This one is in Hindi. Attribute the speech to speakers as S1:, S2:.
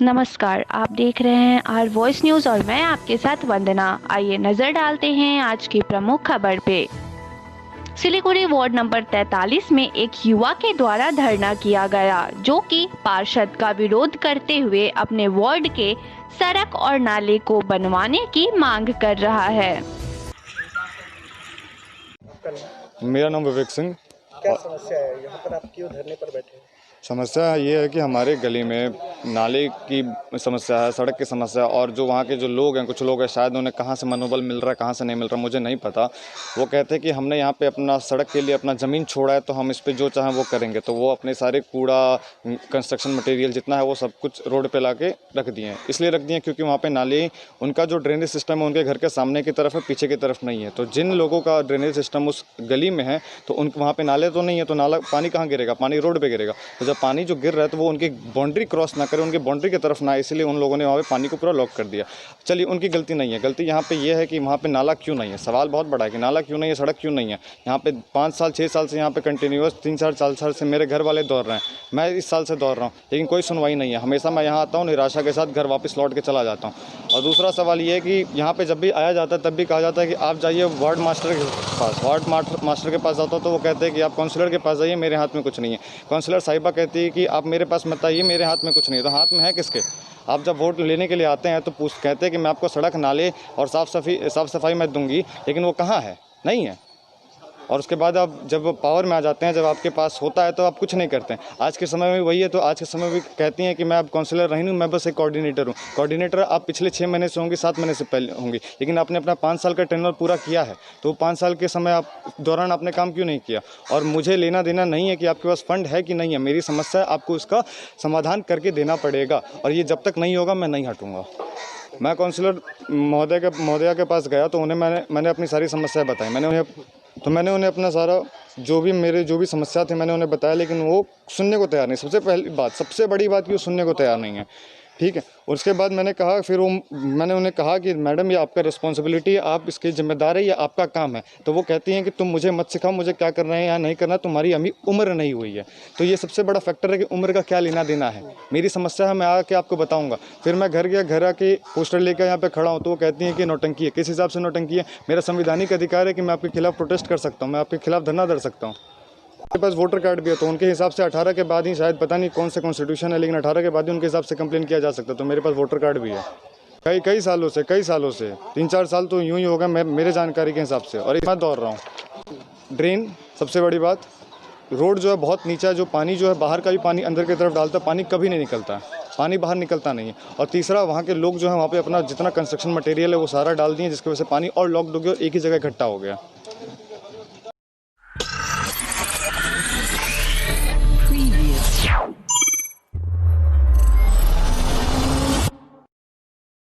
S1: नमस्कार, आप देख रहे हैं आर वॉइस न्यूज़ और मैं आपके साथ वंदना। आइए नजर डालते हैं आज की प्रमुख खबर पे। सिलीगुड़ी वार्ड नंबर 43 में एक युवा के द्वारा धरना किया गया, जो कि पार्षद का विरोध करते हुए अपने वार्ड के सड़क और नाले को बनवाने की मांग कर रहा है।
S2: मेरा नाम विवेक सिंह।
S3: क्या समस्या है यहाँ पर, आप क्यों धरने पर बैठे हैं?
S2: समस्या ये है कि हमारे गली में नाले की समस्या है, सड़क की समस्या है, और जो वहाँ के जो लोग हैं, कुछ लोग हैं, शायद उन्हें कहाँ से मनोबल मिल रहा है, कहाँ से नहीं मिल रहा, मुझे नहीं पता। वो कहते हैं कि हमने यहाँ पे अपना सड़क के लिए अपना ज़मीन छोड़ा है, तो हम इस पे जो चाहें वो करेंगे। तो वो अपने सारे कूड़ा, कंस्ट्रक्शन मटेरियल जितना है वो सब कुछ रोड पे ला के रख दिए हैं। इसलिए रख दिए हैं क्योंकि वहाँ पे नाले, उनका जो ड्रेनेज सिस्टम है उनके घर के सामने की तरफ है, पीछे की तरफ नहीं है। तो जिन लोगों का ड्रेनेज सिस्टम उस गली में है, तो उन वहाँ पे नाले तो नहीं है, तो नाला पानी कहाँ गिरेगा? पानी रोड पे गिरेगा। तो जब पानी जो गिर रहा है तो वो उनकी बाउंड्री क्रॉस ना करे, उनकी बाउंड्री की तरफ ना, इसलिए उन लोगों ने वहाँ पे पानी को पूरा लॉक कर दिया। चलिए, उनकी गलती नहीं है। गलती यहाँ पे ये है कि वहाँ पे नाला क्यों नहीं है। सवाल बहुत बड़ा है कि नाला क्यों नहीं है, सड़क क्यों नहीं है। यहाँ पे 5 साल 6 साल से यहाँ पे कंटिन्यूअस 3-4 साल से मेरे घर वाले दौड़ रहे हैं, मैं इस साल से दौड़ रहा हूँ, लेकिन कोई सुनवाई नहीं है। हमेशा मैं यहाँ आता हूँ, निराशा के साथ घर वापस लौट के चला जाता हूँ। और दूसरा सवाल ये है कि यहाँ पे जब भी आया जाता है तब भी कहा जाता है कि आप जाइए वार्ड मास्टर के पास। वार्ड मास्टर के पास जाता हूँ तो वो कहते हैं कि आप काउंसलर के पास जाइए, मेरे हाथ में कुछ नहीं है। काउंसलर साहिबा कहती है कि आप मेरे पास मत आइए, मेरे हाथ में कुछ नहीं है। तो हाथ में है किसके? आप जब वोट लेने के लिए आते हैं तो कहते हैं कि मैं आपको सड़क, नाले और साफ़ सफाई मैं दूंगी, लेकिन वो कहाँ है? नहीं है। और उसके बाद आप जब पावर में आ जाते हैं, जब आपके पास होता है तो आप कुछ नहीं करते हैं। आज के समय में वही है। तो आज के समय में भी कहती हैं कि मैं अब काउंसलर नहीं हूँ, मैं बस एक कोऑर्डिनेटर हूँ। कोऑर्डिनेटर आप पिछले 6 महीने से होंगी, 7 महीने से पहले होंगी, लेकिन आपने अपना 5 साल का टेन्योर पूरा किया है। तो 5 साल के समय आप दौरान आपने काम क्यों नहीं किया? और मुझे लेना देना नहीं है कि आपके पास फंड है कि नहीं है। मेरी समस्या है, आपको उसका समाधान करके देना पड़ेगा, और ये जब तक नहीं होगा मैं नहीं हटूँगा। मैं काउंसलर महोदया के पास गया तो उन्हें मैंने अपनी सारी समस्याएं बताई। मैंने उन्हें अपना सारा जो भी समस्या थी मैंने उन्हें बताया, लेकिन वो सुनने को तैयार नहीं। सबसे बड़ी बात कि वो सुनने को तैयार नहीं है। ठीक है। और उसके बाद मैंने उन्हें कहा कि मैडम, ये आपका रिस्पॉन्सिबिलिटी है, आप इसके जिम्मेदार है, ये आपका काम है। तो वो कहती हैं कि तुम मुझे मत सिखाओ मुझे क्या करना है या नहीं करना, तुम्हारी अभी उम्र नहीं हुई है। तो ये सबसे बड़ा फैक्टर है कि उम्र का क्या लेना देना है। मेरी समस्या है, मैं आके आपको बताऊंगा। फिर मैं घर गया, घर आके पोस्टर लेकर यहाँ पे खड़ा हूँ, तो वो कहती हैं कि नौटंकी है। किस हिसाब से नौटंकी है? मेरा संवैधानिक अधिकार है कि मैं आपके खिलाफ प्रोटेस्ट कर सकता हूँ, मैं आपके खिलाफ धरना दे सकता हूँ। मेरे पास वोटर कार्ड भी है, तो उनके हिसाब से 18 के बाद ही, शायद पता नहीं कौन से कॉन्स्टिट्यूशन है, लेकिन 18 के बाद ही उनके हिसाब से कंप्लेन किया जा सकता है। तो मेरे पास वोटर कार्ड भी है। कई सालों से 3-4 साल तो यूं ही हो गए मेरे जानकारी के हिसाब से, और मैं दौड़ रहा हूँ। ड्रेन सबसे बड़ी बात, रोड जो है बहुत नीचा है, जो पानी जो है बाहर का भी पानी अंदर की तरफ डालता है, पानी कभी नहीं निकलता है, पानी बाहर निकलता नहीं है। और तीसरा, वहाँ के लोग जो है वहाँ पे अपना जितना कंस्ट्रक्शन मटेरियल है वो सारा डाल दिए, जिसकी वजह से पानी और लॉक हो गया और एक ही जगह इकट्ठा हो गया।